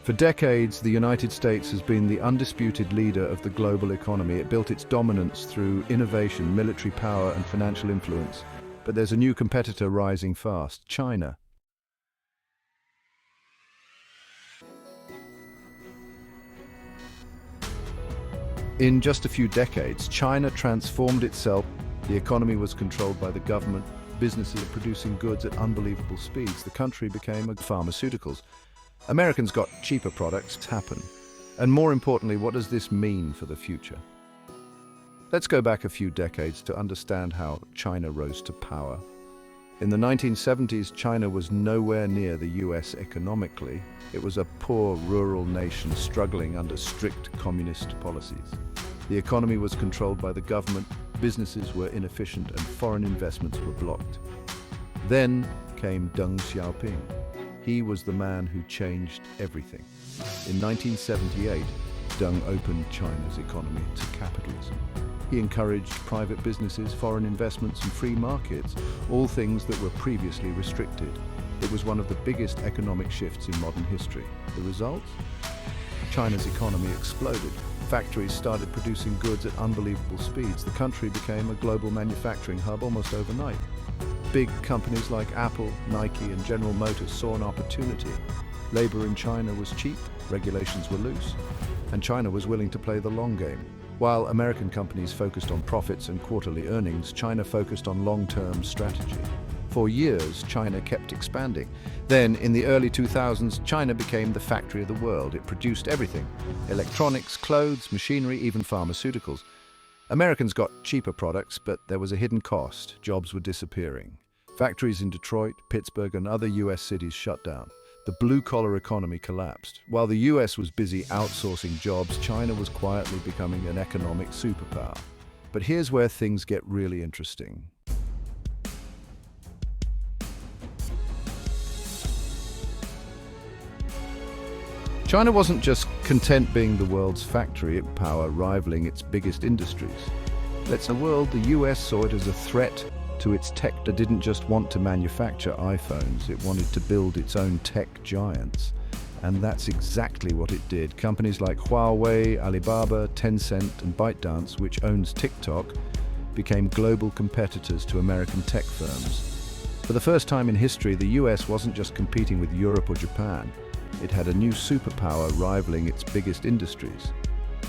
For decades, the United States has been the undisputed leader of the global economy. It built its dominance through innovation, military power, and financial influence. But there's a new competitor rising fast: China. In just a few decades, China transformed itself. The economy was controlled by the government, businesses producing goods at unbelievable speeds. The country became pharmaceuticals. Americans got cheaper products happen. And more importantly, what does this mean for the future? Let's go back a few decades to understand how China rose to power. In the 1970s, China was nowhere near the US economically. It was a poor rural nation struggling under strict communist policies. The economy was controlled by the government, businesses were inefficient, and foreign investments were blocked. Then came Deng Xiaoping. He was the man who changed everything. In 1978, Deng opened China's economy to capitalism. He encouraged private businesses, foreign investments, and free markets, all things that were previously restricted. It was one of the biggest economic shifts in modern history. The result? China's economy exploded. Factories started producing goods at unbelievable speeds. The country became a global manufacturing hub almost overnight. Big companies like Apple, Nike, and General Motors saw an opportunity. Labor in China was cheap, regulations were loose, and China was willing to play the long game. While American companies focused on profits and quarterly earnings, China focused on long-term strategy. For years, China kept expanding. Then, in the early 2000s, China became the factory of the world. It produced everything: electronics, clothes, machinery, even pharmaceuticals. Americans got cheaper products, but there was a hidden cost. Jobs were disappearing. Factories in Detroit, Pittsburgh, and other US cities shut down. The blue-collar economy collapsed. While the US was busy outsourcing jobs, China was quietly becoming an economic superpower. But here's where things get really interesting. China wasn't just content being the world's factory, it power rivaling its biggest industries. Let's the world, the US saw it as a threat to its tech. It didn't just want to manufacture iPhones, it wanted to build its own tech giants. And that's exactly what it did. Companies like Huawei, Alibaba, Tencent, and ByteDance, which owns TikTok, became global competitors to American tech firms. For the first time in history, the US wasn't just competing with Europe or Japan. It had a new superpower rivaling its biggest industries.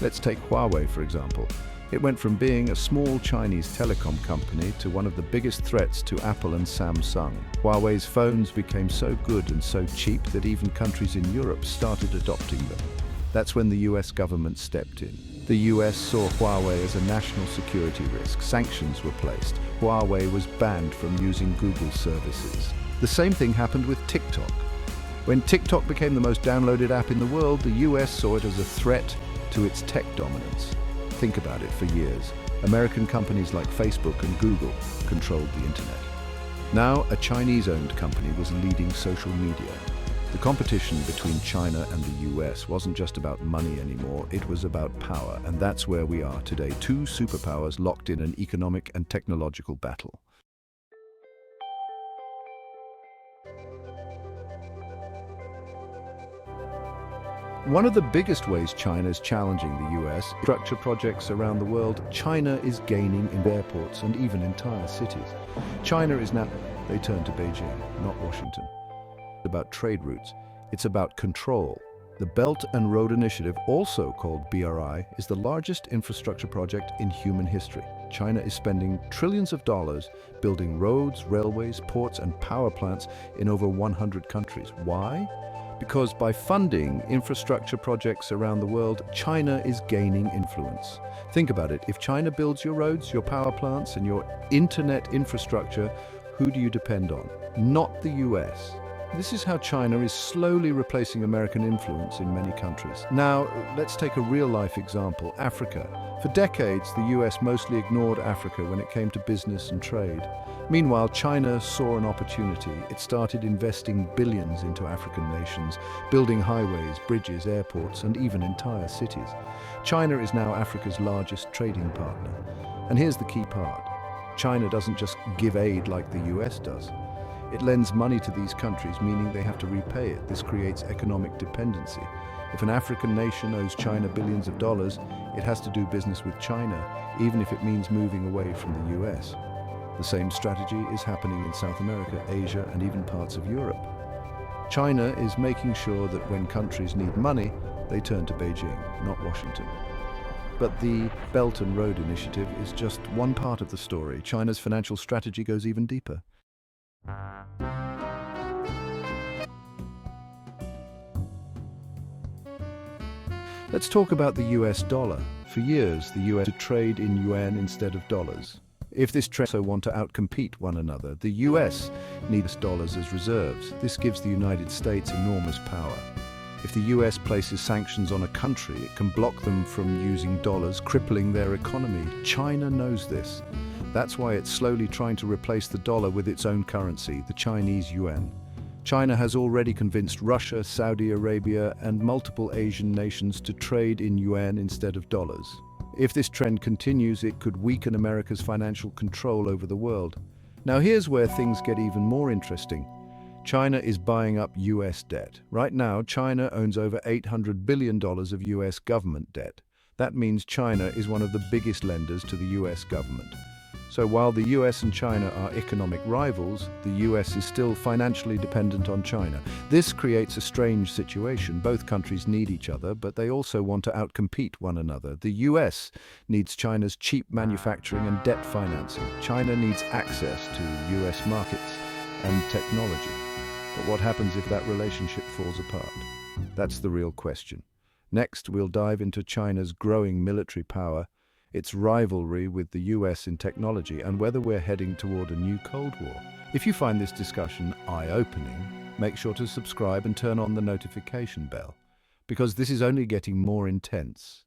Let's take Huawei, for example. It went from being a small Chinese telecom company to one of the biggest threats to Apple and Samsung. Huawei's phones became so good and so cheap that even countries in Europe started adopting them. That's when the US government stepped in. The US saw Huawei as a national security risk. Sanctions were placed. Huawei was banned from using Google services. The same thing happened with TikTok. When TikTok became the most downloaded app in the world, the US saw it as a threat to its tech dominance. Think about it. For years, American companies like Facebook and Google controlled the internet. Now, a Chinese-owned company was leading social media. The competition between China and the US wasn't just about money anymore, it was about power, and that's where we are today. Two superpowers locked in an economic and technological battle. One of the biggest ways China is challenging the US, infrastructure projects around the world. China is gaining in airports and even entire cities. China is now, they turn to Beijing, not Washington. It's about trade routes. It's about control. The Belt and Road Initiative, also called BRI, is the largest infrastructure project in human history. China is spending trillions of dollars building roads, railways, ports, and power plants in over 100 countries. Why? Because by funding infrastructure projects around the world, China is gaining influence. Think about it. If China builds your roads, your power plants, and your internet infrastructure, who do you depend on? Not the US. This is how China is slowly replacing American influence in many countries. Now, let's take a real-life example: Africa. For decades, the US mostly ignored Africa when it came to business and trade. Meanwhile, China saw an opportunity. It started investing billions into African nations, building highways, bridges, airports, and even entire cities. China is now Africa's largest trading partner. And here's the key part: China doesn't just give aid like the US does. It lends money to these countries, meaning they have to repay it. This creates economic dependency. If an African nation owes China billions of dollars, it has to do business with China, even if it means moving away from the US. The same strategy is happening in South America, Asia, and even parts of Europe. China is making sure that when countries need money, they turn to Beijing, not Washington. But the Belt and Road Initiative is just one part of the story. China's financial strategy goes even deeper. Let's talk about the US dollar. For years, the US to trade in yuan instead of dollars. If this trend also want to outcompete one another, the US needs dollars as reserves. This gives the United States enormous power. If the US places sanctions on a country, it can block them from using dollars, crippling their economy. China knows this. That's why it's slowly trying to replace the dollar with its own currency, the Chinese yuan. China has already convinced Russia, Saudi Arabia, and multiple Asian nations to trade in yuan instead of dollars. If this trend continues, it could weaken America's financial control over the world. Now here's where things get even more interesting. China is buying up US debt. Right now, China owns over $800 billion of US government debt. That means China is one of the biggest lenders to the US government. So while the US and China are economic rivals, the US is still financially dependent on China. This creates a strange situation. Both countries need each other, but they also want to outcompete one another. The US needs China's cheap manufacturing and debt financing. China needs access to US markets and technology. But what happens if that relationship falls apart? That's the real question. Next, we'll dive into China's growing military power, its rivalry with the US in technology, and whether we're heading toward a new Cold War. If you find this discussion eye-opening, make sure to subscribe and turn on the notification bell, because this is only getting more intense.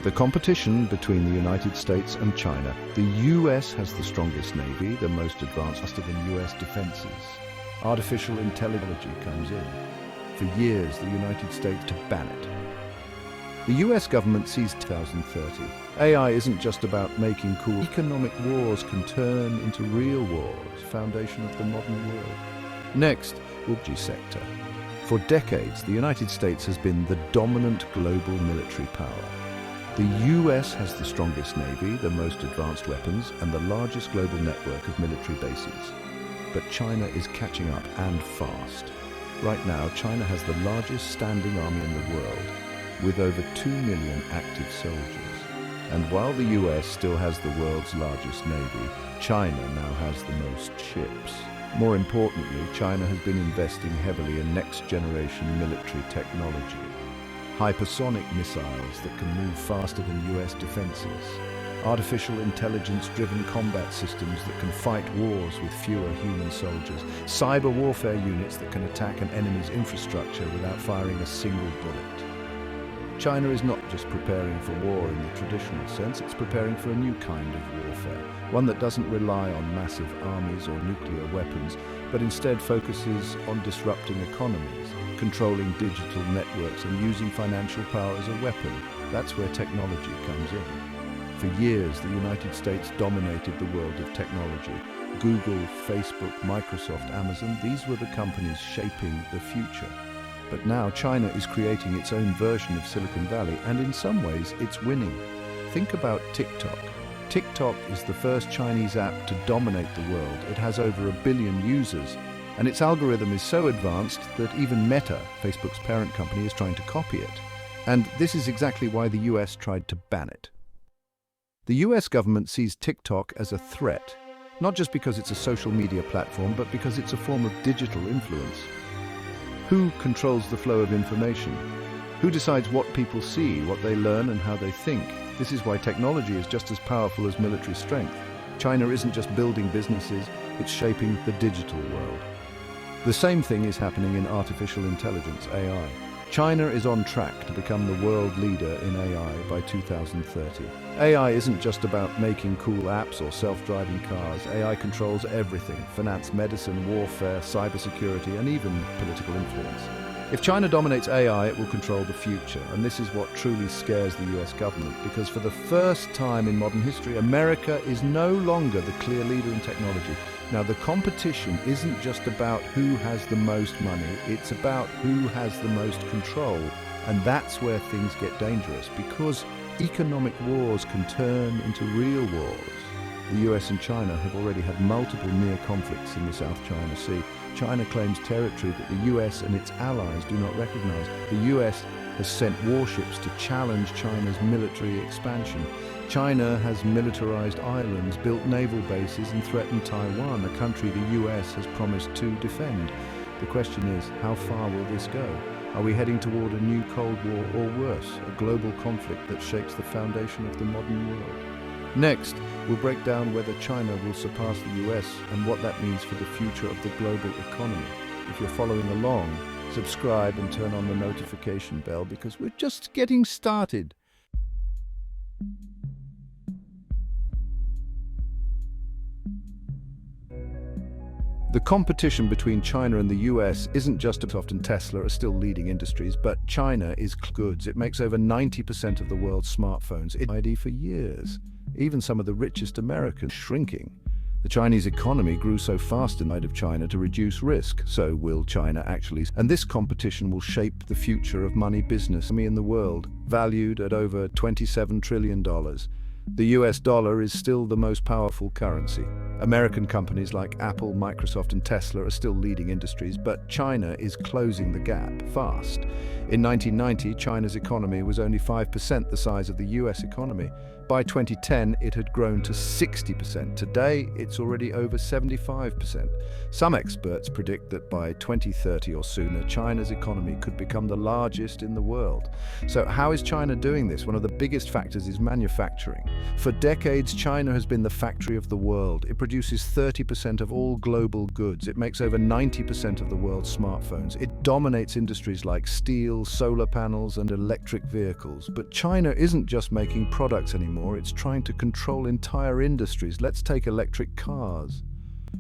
The competition between the United States and China. The US has the strongest navy, the most advanced than US defenses. Artificial intelligence comes in. For years, the United States to ban it. The US government sees 2030. AI isn't just about making cool. Economic wars can turn into real wars, foundation of the modern world. Next, the sector. For decades, the United States has been the dominant global military power. The US has the strongest navy, the most advanced weapons, and the largest global network of military bases. But China is catching up, and fast. Right now, China has the largest standing army in the world, with over 2 million active soldiers. And while the US still has the world's largest navy, China now has the most ships. More importantly, China has been investing heavily in next-generation military technology. Hypersonic missiles that can move faster than US defenses. Artificial intelligence-driven combat systems that can fight wars with fewer human soldiers. Cyber warfare units that can attack an enemy's infrastructure without firing a single bullet. China is not just preparing for war in the traditional sense, it's preparing for a new kind of warfare. One that doesn't rely on massive armies or nuclear weapons, but instead focuses on disrupting economies, controlling digital networks, and using financial power as a weapon. That's where technology comes in. For years, the United States dominated the world of technology. Google, Facebook, Microsoft, Amazon, these were the companies shaping the future. But now China is creating its own version of Silicon Valley, and in some ways, it's winning. Think about TikTok. TikTok is the first Chinese app to dominate the world. It has over 1 billion users, and its algorithm is so advanced that even Meta, Facebook's parent company, is trying to copy it. And this is exactly why the US tried to ban it. The US government sees TikTok as a threat, not just because it's a social media platform, but because it's a form of digital influence. Who controls the flow of information? Who decides what people see, what they learn, and how they think? This is why technology is just as powerful as military strength. China isn't just building businesses, it's shaping the digital world. The same thing is happening in artificial intelligence, AI. China is on track to become the world leader in AI by 2030. AI isn't just about making cool apps or self-driving cars. AI controls everything: finance, medicine, warfare, cybersecurity, and even political influence. If China dominates AI, it will control the future, and this is what truly scares the US government, because for the first time in modern history, America is no longer the clear leader in technology. Now, the competition isn't just about who has the most money, it's about who has the most control. And that's where things get dangerous, because economic wars can turn into real wars. The US and China have already had multiple near conflicts in the South China Sea. China claims territory that the US and its allies do not recognize. The US has sent warships to challenge China's military expansion. China has militarized islands, built naval bases, and threatened Taiwan, a country the US has promised to defend. The question is, how far will this go? Are we heading toward a new Cold War, or worse, a global conflict that shakes the foundation of the modern world? Next, we'll break down whether China will surpass the US and what that means for the future of the global economy. If you're following along, subscribe and turn on the notification bell, because we're just getting started. The competition between China and the US isn't just as often Tesla are still leading industries, but China is goods. It makes over 90% of the world's smartphones. It's ID for years. Even some of the richest Americans shrinking. The Chinese economy grew so fast in light of China to reduce risk. So will China actually? And this competition will shape the future of money business in the world, valued at over $27 trillion. The US dollar is still the most powerful currency. American companies like Apple, Microsoft, and Tesla are still leading industries, but China is closing the gap fast. In 1990, China's economy was only 5% the size of the US economy. By 2010, it had grown to 60%. Today, it's already over 75%. Some experts predict that by 2030 or sooner, China's economy could become the largest in the world. So how is China doing this? One of the biggest factors is manufacturing. For decades, China has been the factory of the world. It produces 30% of all global goods. It makes over 90% of the world's smartphones. It dominates industries like steel, solar panels, and electric vehicles. But China isn't just making products anymore. It's trying to control entire industries. Let's take electric cars.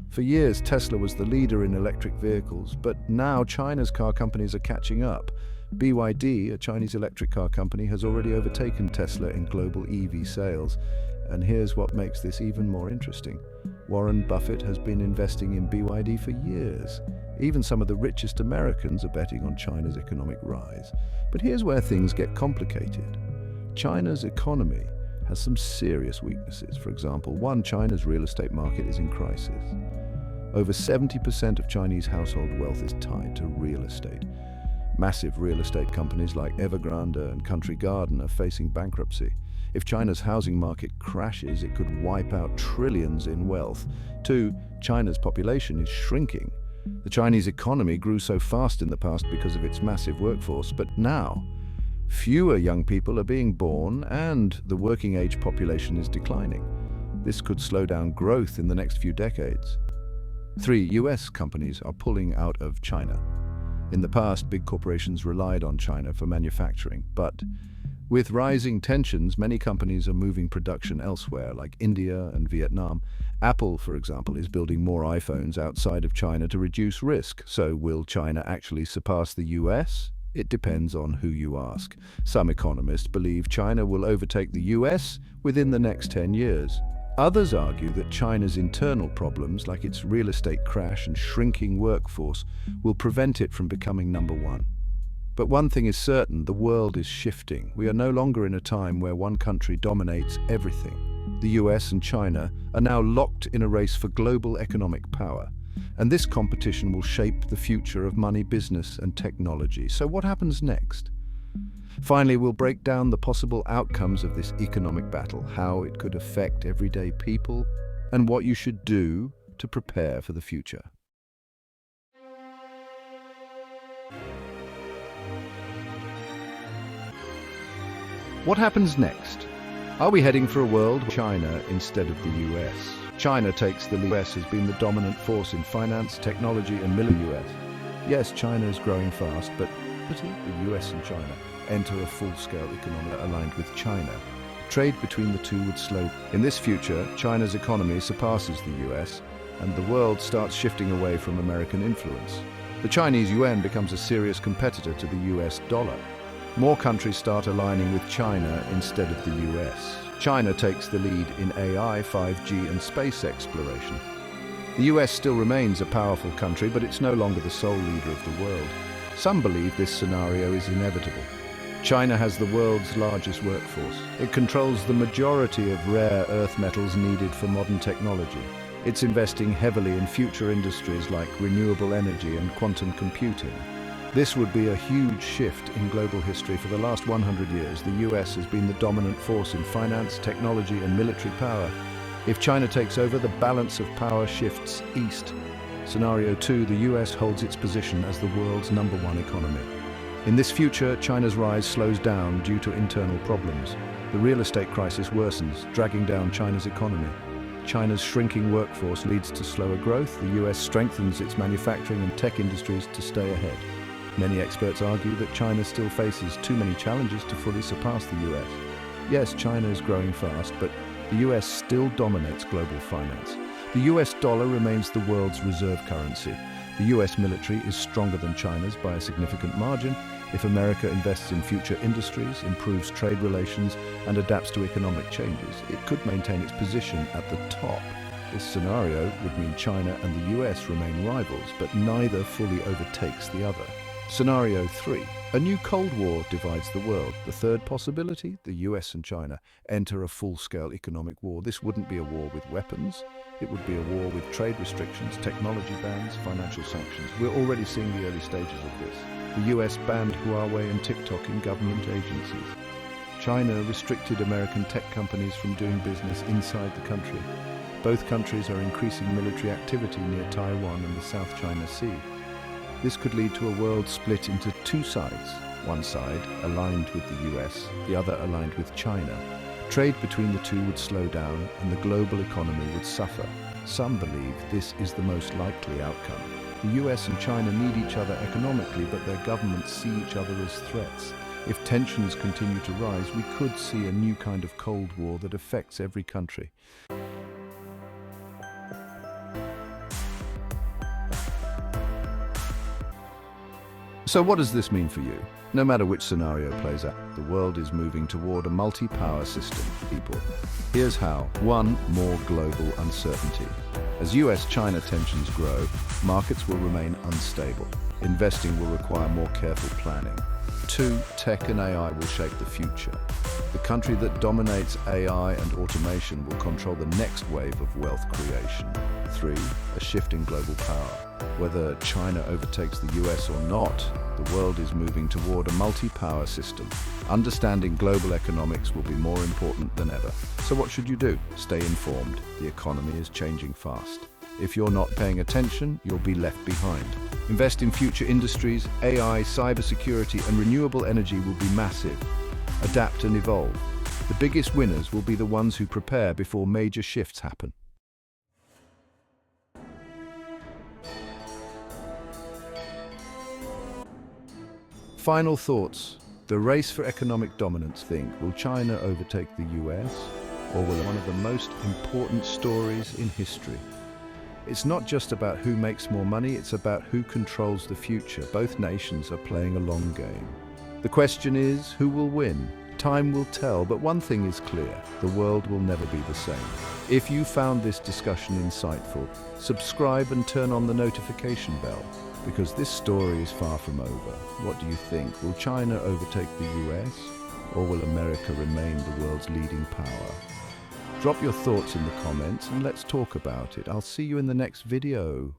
For years, Tesla was the leader in electric vehicles, but now China's car companies are catching up. BYD, a Chinese electric car company, has already overtaken Tesla in global EV sales. And here's what makes this even more interesting. Warren Buffett has been investing in BYD for years. Even some of the richest Americans are betting on China's economic rise. But here's where things get complicated. China's economy has some serious weaknesses. For example, China's real estate market is in crisis. Over 70% of Chinese household wealth is tied to real estate. Massive real estate companies like Evergrande and Country Garden are facing bankruptcy. If China's housing market crashes, it could wipe out trillions in wealth. 2, China's population is shrinking. The Chinese economy grew so fast in the past because of its massive workforce, but now, fewer young people are being born and the working age population is declining. This could slow down growth in the next few decades. 3, US companies are pulling out of China. In the past, big corporations relied on China for manufacturing, but with rising tensions, many companies are moving production elsewhere, like India and Vietnam. Apple, for example, is building more iPhones outside of China to reduce risk. So will China actually surpass the US? It depends on who you ask. Some economists believe China will overtake the US within the next 10 years. Others argue that China's internal problems, like its real estate crash and shrinking workforce, will prevent it from becoming number one. But one thing is certain, the world is shifting. We are no longer in a time where one country dominates everything. The US and China are now locked in a race for global economic power. And this competition will shape the future of money, business, and technology. So what happens next? Finally, we'll break down the possible outcomes of this economic battle, how it could affect everyday people, and what you should do to prepare for the future. What happens next? Are we heading for a world with China instead of the US? China takes the lead. The US has been the dominant force in finance, technology, and military. US. Yes, China is growing fast, but the US and China enter a full-scale economic aligned with China. Trade between the two would slow. In this future, China's economy surpasses the US, and the world starts shifting away from American influence. The Chinese yuan becomes a serious competitor to the US dollar. More countries start aligning with China instead of the US. China takes the lead in AI, 5G and space exploration. The US still remains a powerful country, but it's no longer the sole leader of the world. Some believe this scenario is inevitable. China has the world's largest workforce. It controls the majority of rare earth metals needed for modern technology. It's investing heavily in future industries like renewable energy and quantum computing. This would be a huge shift in global history. For the last 100 years, the US has been the dominant force in finance, technology and military power. If China takes over, the balance of power shifts east. Scenario 2, the US holds its position as the world's #1 economy. In this future, China's rise slows down due to internal problems. The real estate crisis worsens, dragging down China's economy. China's shrinking workforce leads to slower growth. The US strengthens its manufacturing and tech industries to stay ahead. Many experts argue that China still faces too many challenges to fully surpass the US. Yes, China is growing fast, but the US still dominates global finance. The US dollar remains the world's reserve currency. The US military is stronger than China's by a significant margin. If America invests in future industries, improves trade relations, and adapts to economic changes, it could maintain its position at the top. This scenario would mean China and the US remain rivals, but neither fully overtakes the other. Scenario 3. A new Cold War divides the world. The third possibility, the US and China enter a full-scale economic war. This wouldn't be a war with weapons. It would be a war with trade restrictions, technology bans, financial sanctions. We're already seeing the early stages of this. The US banned Huawei and TikTok in government agencies. China restricted American tech companies from doing business inside the country. Both countries are increasing military activity near Taiwan and the South China Sea. This could lead to a world split into two sides. One side aligned with the US, the other aligned with China. Trade between the two would slow down and the global economy would suffer. Some believe this is the most likely outcome. The US and China need each other economically, but their governments see each other as threats. If tensions continue to rise, we could see a new kind of Cold War that affects every country. So what does this mean for you? No matter which scenario plays out, the world is moving toward a multi-power system, people. Here's how. 1. More global uncertainty. As US-China tensions grow, markets will remain unstable. Investing will require more careful planning. 2. Tech and AI will shape the future. The country that dominates AI and automation will control the next wave of wealth creation. 3. A shift in global power. Whether China overtakes the US or not, the world is moving toward a multi-power system. Understanding global economics will be more important than ever. So what should you do? Stay informed. The economy is changing fast. If you're not paying attention, you'll be left behind. Invest in future industries. AI, cybersecurity, and renewable energy will be massive. Adapt and evolve. The biggest winners will be the ones who prepare before major shifts happen. Final thoughts. The race for economic dominance. Think, will China overtake the US? Or will one of the most important stories in history? It's not just about who makes more money, it's about who controls the future. Both nations are playing a long game. The question is, who will win? Time will tell, but one thing is clear, the world will never be the same. If you found this discussion insightful, subscribe and turn on the notification bell, because this story is far from over. What do you think? Will China overtake the US? Or will America remain the world's leading power? Drop your thoughts in the comments and let's talk about it. I'll see you in the next video.